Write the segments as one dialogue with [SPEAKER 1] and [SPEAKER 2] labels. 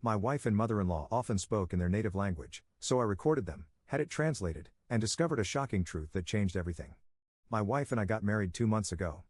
[SPEAKER 1] My wife and mother-in-law often spoke in their native language, so I recorded them, had it translated, and discovered a shocking truth that changed everything. My wife and I got married 2 months ago.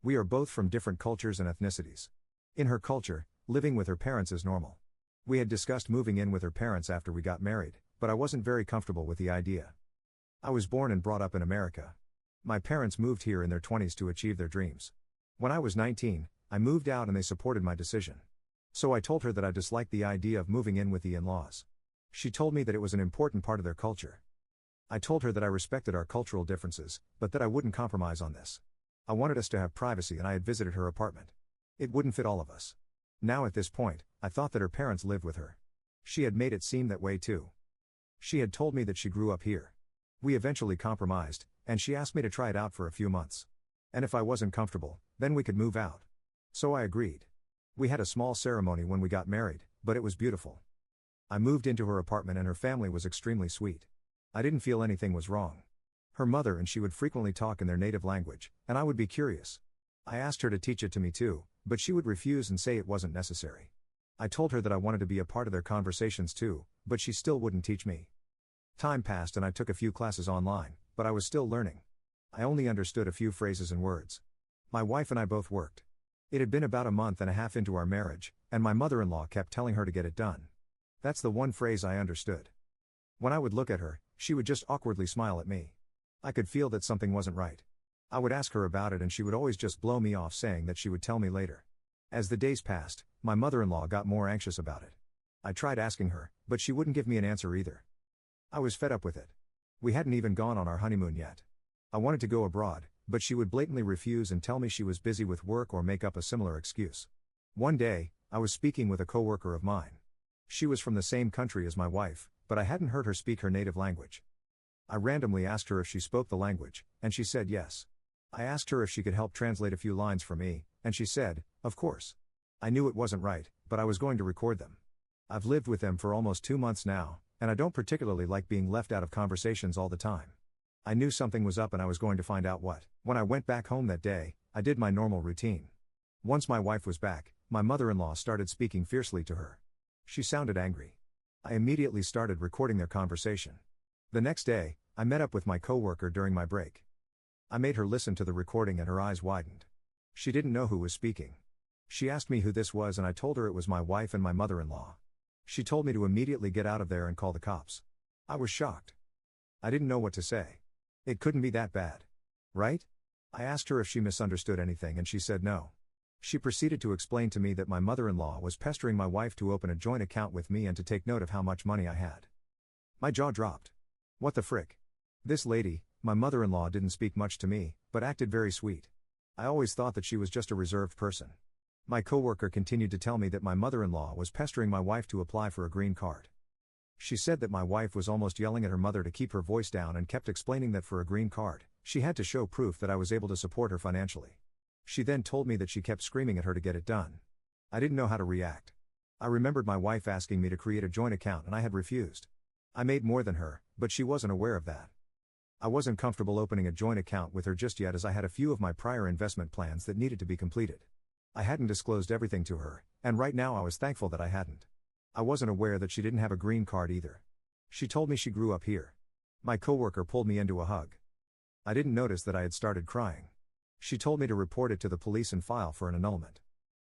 [SPEAKER 1] We are both from different cultures and ethnicities. In her culture, living with her parents is normal. We had discussed moving in with her parents after we got married, but I wasn't very comfortable with the idea. I was born and brought up in America. My parents moved here in their 20s to achieve their dreams. When I was 19, I moved out and they supported my decision. So I told her that I disliked the idea of moving in with the in-laws. She told me that it was an important part of their culture. I told her that I respected our cultural differences, but that I wouldn't compromise on this. I wanted us to have privacy and I had visited her apartment. It wouldn't fit all of us. Now at this point, I thought that her parents lived with her. She had made it seem that way too. She had told me that she grew up here. We eventually compromised, and she asked me to try it out for a few months. And if I wasn't comfortable, then we could move out. So I agreed. We had a small ceremony when we got married, but it was beautiful. I moved into her apartment and her family was extremely sweet. I didn't feel anything was wrong. Her mother and she would frequently talk in their native language, and I would be curious. I asked her to teach it to me too, but she would refuse and say it wasn't necessary. I told her that I wanted to be a part of their conversations too, but she still wouldn't teach me. Time passed and I took a few classes online, but I was still learning. I only understood a few phrases and words. My wife and I both worked. It had been about a month and a half into our marriage, and my mother-in-law kept telling her to get it done. That's the one phrase I understood. When I would look at her, she would just awkwardly smile at me. I could feel that something wasn't right. I would ask her about it and she would always just blow me off saying that she would tell me later. As the days passed, my mother-in-law got more anxious about it. I tried asking her, but she wouldn't give me an answer either. I was fed up with it. We hadn't even gone on our honeymoon yet. I wanted to go abroad, but she would blatantly refuse and tell me she was busy with work or make up a similar excuse. One day, I was speaking with a coworker of mine. She was from the same country as my wife, but I hadn't heard her speak her native language. I randomly asked her if she spoke the language, and she said yes. I asked her if she could help translate a few lines for me, and she said, of course. I knew it wasn't right, but I was going to record them. I've lived with them for almost 2 months now, and I don't particularly like being left out of conversations all the time. I knew something was up and I was going to find out what. When I went back home that day, I did my normal routine. Once my wife was back, my mother-in-law started speaking fiercely to her. She sounded angry. I immediately started recording their conversation. The next day, I met up with my coworker during my break. I made her listen to the recording and her eyes widened. She didn't know who was speaking. She asked me who this was and I told her it was my wife and my mother-in-law. She told me to immediately get out of there and call the cops. I was shocked. I didn't know what to say. It couldn't be that bad. Right? I asked her if she misunderstood anything and she said no. She proceeded to explain to me that my mother-in-law was pestering my wife to open a joint account with me and to take note of how much money I had. My jaw dropped. What the frick? This lady, my mother-in-law, didn't speak much to me, but acted very sweet. I always thought that she was just a reserved person. My coworker continued to tell me that my mother-in-law was pestering my wife to apply for a green card. She said that my wife was almost yelling at her mother to keep her voice down and kept explaining that for a green card, she had to show proof that I was able to support her financially. She then told me that she kept screaming at her to get it done. I didn't know how to react. I remembered my wife asking me to create a joint account and I had refused. I made more than her, but she wasn't aware of that. I wasn't comfortable opening a joint account with her just yet as I had a few of my prior investment plans that needed to be completed. I hadn't disclosed everything to her, and right now I was thankful that I hadn't. I wasn't aware that she didn't have a green card either. She told me she grew up here. My coworker pulled me into a hug. I didn't notice that I had started crying. She told me to report it to the police and file for an annulment.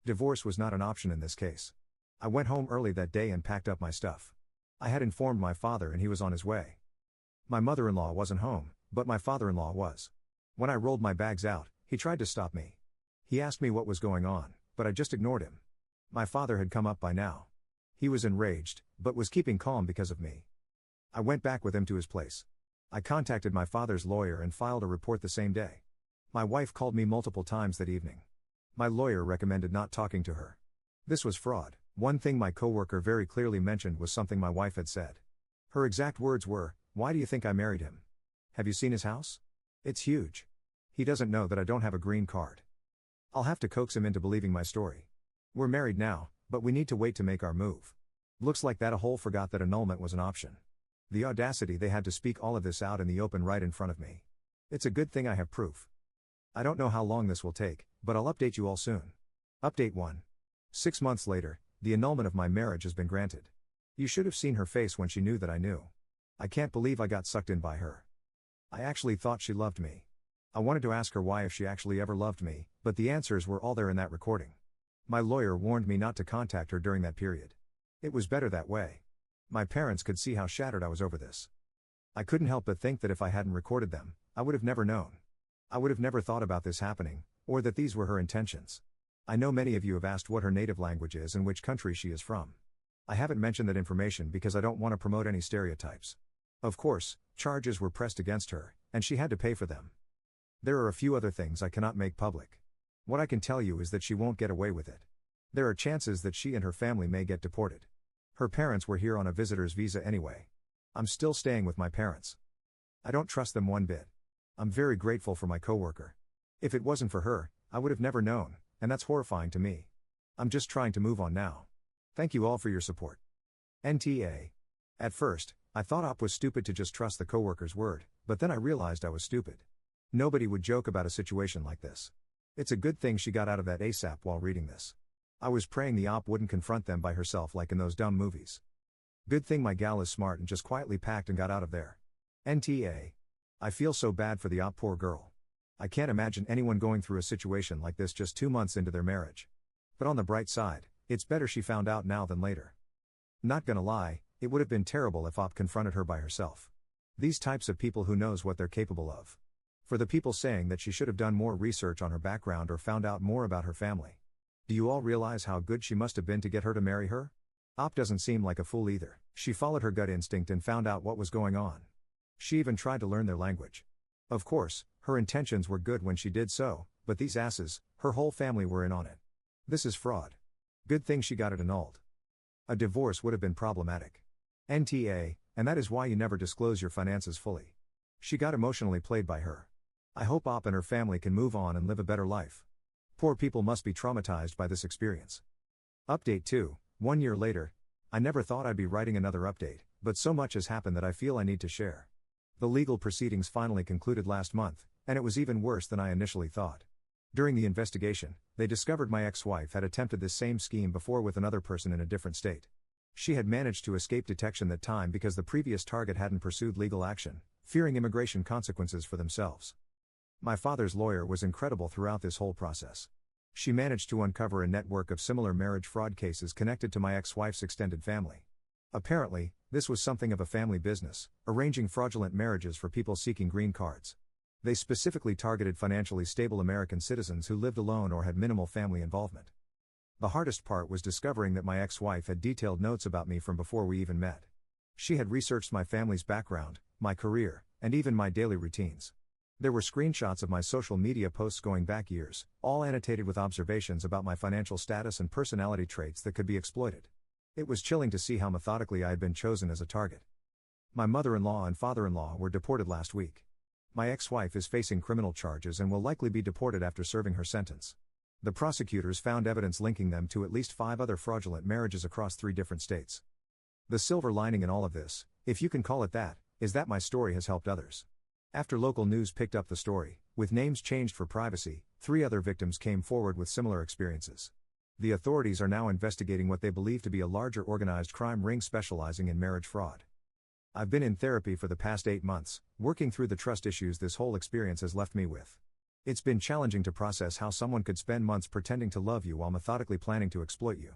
[SPEAKER 1] Divorce was not an option in this case. I went home early that day and packed up my stuff. I had informed my father and he was on his way. My mother-in-law wasn't home, but my father-in-law was. When I rolled my bags out, he tried to stop me. He asked me what was going on, but I just ignored him. My father had come up by now. He was enraged, but was keeping calm because of me. I went back with him to his place. I contacted my father's lawyer and filed a report the same day. My wife called me multiple times that evening. My lawyer recommended not talking to her. This was fraud. One thing my coworker very clearly mentioned was something my wife had said. Her exact words were, "Why do you think I married him? Have you seen his house? It's huge. He doesn't know that I don't have a green card. I'll have to coax him into believing my story. We're married now, but we need to wait to make our move." Looks like that a whole forgot that annulment was an option. The audacity they had to speak all of this out in the open right in front of me. It's a good thing I have proof. I don't know how long this will take, but I'll update you all soon. Update 1. 6 months later, The annulment of my marriage has been granted. You should have seen her face when she knew that I knew. I can't believe I got sucked in by her. I actually thought she loved me. I wanted to ask her why if she actually ever loved me, but the answers were all there in that recording. My lawyer warned me not to contact her during that period. It was better that way. My parents could see how shattered I was over this. I couldn't help but think that if I hadn't recorded them, I would have never known. I would have never thought about this happening, or that these were her intentions. I know many of you have asked what her native language is and which country she is from. I haven't mentioned that information because I don't want to promote any stereotypes. Of course, charges were pressed against her, and she had to pay for them. There are a few other things I cannot make public. What I can tell you is that she won't get away with it. There are chances that she and her family may get deported. Her parents were here on a visitor's visa anyway. I'm still staying with my parents. I don't trust them one bit. I'm very grateful for my coworker. If it wasn't for her, I would have never known, and that's horrifying to me. I'm just trying to move on now. Thank you all for your support. NTA. At first, I thought Op was stupid to just trust the coworker's word, but then I realized I was stupid. Nobody would joke about a situation like this. It's a good thing she got out of that ASAP while reading this. I was praying the Op wouldn't confront them by herself like in those dumb movies. Good thing my gal is smart and just quietly packed and got out of there. NTA. I feel so bad for the Op, poor girl. I can't imagine anyone going through a situation like this just 2 months into their marriage. But on the bright side, it's better she found out now than later. Not gonna lie, it would have been terrible if Op confronted her by herself. These types of people who knows what they're capable of. For the people saying that she should have done more research on her background or found out more about her family. Do you all realize how good she must have been to get her to marry her? Op doesn't seem like a fool either. She followed her gut instinct and found out what was going on. She even tried to learn their language. Of course, her intentions were good when she did so, but these asses, her whole family were in on it. This is fraud. Good thing she got it annulled. A divorce would have been problematic. NTA, and that is why you never disclose your finances fully. She got emotionally played by her. I hope Op and her family can move on and live a better life. Poor people must be traumatized by this experience. Update 2, 1 year later. I never thought I'd be writing another update, but so much has happened that I feel I need to share. The legal proceedings finally concluded last month, and it was even worse than I initially thought. During the investigation, they discovered my ex-wife had attempted this same scheme before with another person in a different state. She had managed to escape detection that time because the previous target hadn't pursued legal action, fearing immigration consequences for themselves. My father's lawyer was incredible throughout this whole process. She managed to uncover a network of similar marriage fraud cases connected to my ex-wife's extended family. Apparently, this was something of a family business, arranging fraudulent marriages for people seeking green cards. They specifically targeted financially stable American citizens who lived alone or had minimal family involvement. The hardest part was discovering that my ex-wife had detailed notes about me from before we even met. She had researched my family's background, my career, and even my daily routines. There were screenshots of my social media posts going back years, all annotated with observations about my financial status and personality traits that could be exploited. It was chilling to see how methodically I had been chosen as a target. My mother-in-law and father-in-law were deported last week. My ex-wife is facing criminal charges and will likely be deported after serving her sentence. The prosecutors found evidence linking them to at least 5 other fraudulent marriages across 3 different states. The silver lining in all of this, if you can call it that, is that my story has helped others. After local news picked up the story, with names changed for privacy, 3 other victims came forward with similar experiences. The authorities are now investigating what they believe to be a larger organized crime ring specializing in marriage fraud. I've been in therapy for the past 8 months, working through the trust issues this whole experience has left me with. It's been challenging to process how someone could spend months pretending to love you while methodically planning to exploit you.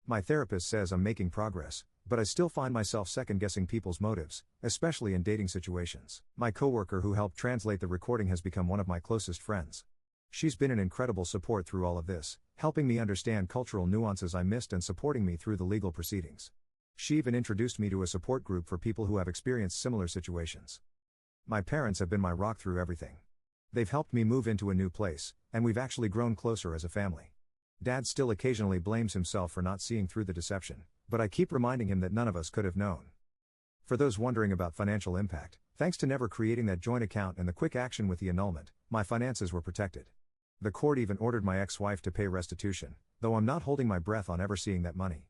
[SPEAKER 1] My therapist says I'm making progress, but I still find myself second-guessing people's motives, especially in dating situations. My coworker who helped translate the recording has become one of my closest friends. She's been an incredible support through all of this, helping me understand cultural nuances I missed and supporting me through the legal proceedings. She even introduced me to a support group for people who have experienced similar situations. My parents have been my rock through everything. They've helped me move into a new place, and we've actually grown closer as a family. Dad still occasionally blames himself for not seeing through the deception, but I keep reminding him that none of us could have known. For those wondering about financial impact, thanks to never creating that joint account and the quick action with the annulment, my finances were protected. The court even ordered my ex-wife to pay restitution, though I'm not holding my breath on ever seeing that money.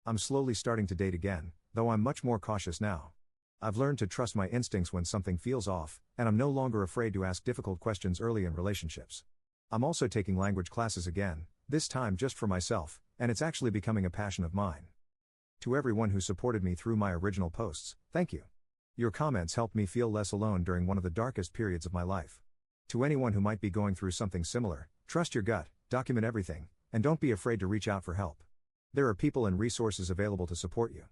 [SPEAKER 1] I'm slowly starting to date again, though I'm much more cautious now. I've learned to trust my instincts when something feels off, and I'm no longer afraid to ask difficult questions early in relationships. I'm also taking language classes again, this time just for myself, and it's actually becoming a passion of mine. To everyone who supported me through my original posts, thank you. Your comments helped me feel less alone during one of the darkest periods of my life. To anyone who might be going through something similar, trust your gut, document everything, and don't be afraid to reach out for help. There are people and resources available to support you.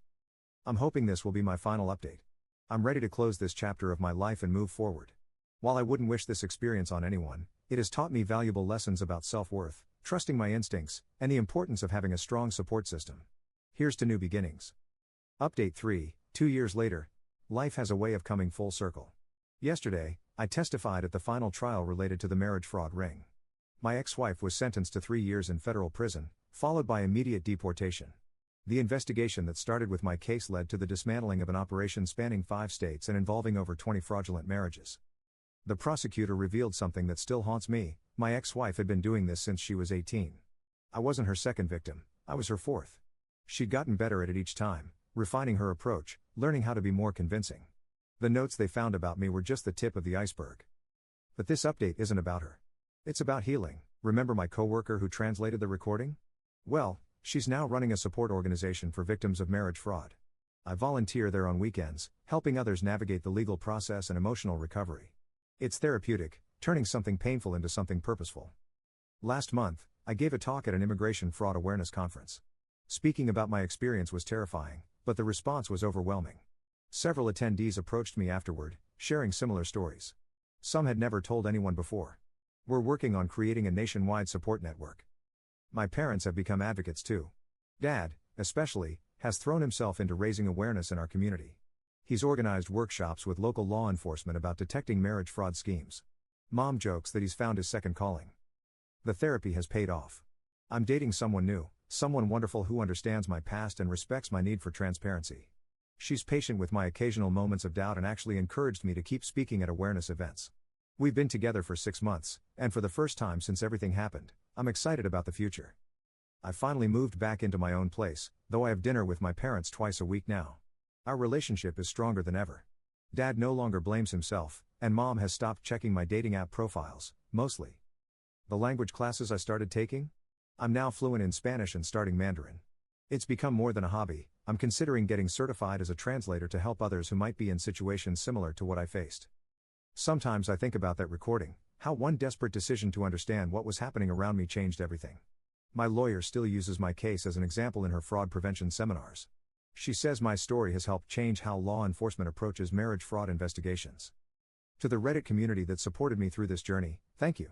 [SPEAKER 1] I'm hoping this will be my final update. I'm ready to close this chapter of my life and move forward. While I wouldn't wish this experience on anyone, it has taught me valuable lessons about self-worth, trusting my instincts, and the importance of having a strong support system. Here's to new beginnings. Update 3, 2 years later. Life has a way of coming full circle. Yesterday, I testified at the final trial related to the marriage fraud ring. My ex-wife was sentenced to 3 years in federal prison, followed by immediate deportation. The investigation that started with my case led to the dismantling of an operation spanning 5 states and involving over 20 fraudulent marriages. The prosecutor revealed something that still haunts me: my ex-wife had been doing this since she was 18. I wasn't her second victim, I was her fourth. She'd gotten better at it each time, refining her approach, learning how to be more convincing. The notes they found about me were just the tip of the iceberg. But this update isn't about her. It's about healing. Remember my coworker who translated the recording? Well, she's now running a support organization for victims of marriage fraud. I volunteer there on weekends, helping others navigate the legal process and emotional recovery. It's therapeutic, turning something painful into something purposeful. Last month, I gave a talk at an immigration fraud awareness conference. Speaking about my experience was terrifying, but the response was overwhelming. Several attendees approached me afterward, sharing similar stories. Some had never told anyone before. We're working on creating a nationwide support network. My parents have become advocates too. Dad, especially, has thrown himself into raising awareness in our community. He's organized workshops with local law enforcement about detecting marriage fraud schemes. Mom jokes that he's found his second calling. The therapy has paid off. I'm dating someone new, someone wonderful who understands my past and respects my need for transparency. She's patient with my occasional moments of doubt and actually encouraged me to keep speaking at awareness events. We've been together for 6 months, and for the first time since everything happened, I'm excited about the future. I finally moved back into my own place, though I have dinner with my parents twice a week now. Our relationship is stronger than ever. Dad no longer blames himself, and Mom has stopped checking my dating app profiles, mostly. The language classes I started taking? I'm now fluent in Spanish and starting Mandarin. It's become more than a hobby. I'm considering getting certified as a translator to help others who might be in situations similar to what I faced. Sometimes I think about that recording, how one desperate decision to understand what was happening around me changed everything. My lawyer still uses my case as an example in her fraud prevention seminars. She says my story has helped change how law enforcement approaches marriage fraud investigations. To the Reddit community that supported me through this journey, thank you.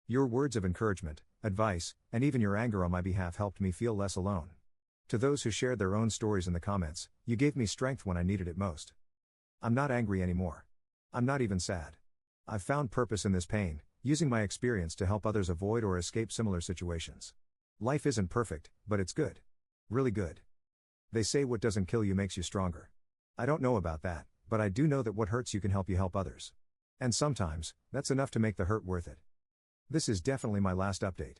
[SPEAKER 1] Your words of encouragement, advice, and even your anger on my behalf helped me feel less alone. To those who shared their own stories in the comments, you gave me strength when I needed it most. I'm not angry anymore. I'm not even sad. I've found purpose in this pain, using my experience to help others avoid or escape similar situations. Life isn't perfect, but it's good. Really good. They say what doesn't kill you makes you stronger. I don't know about that, but I do know that what hurts you can help you help others. And sometimes, that's enough to make the hurt worth it. This is definitely my last update.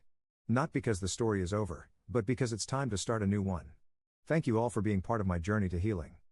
[SPEAKER 1] Not because the story is over, but because it's time to start a new one. Thank you all for being part of my journey to healing.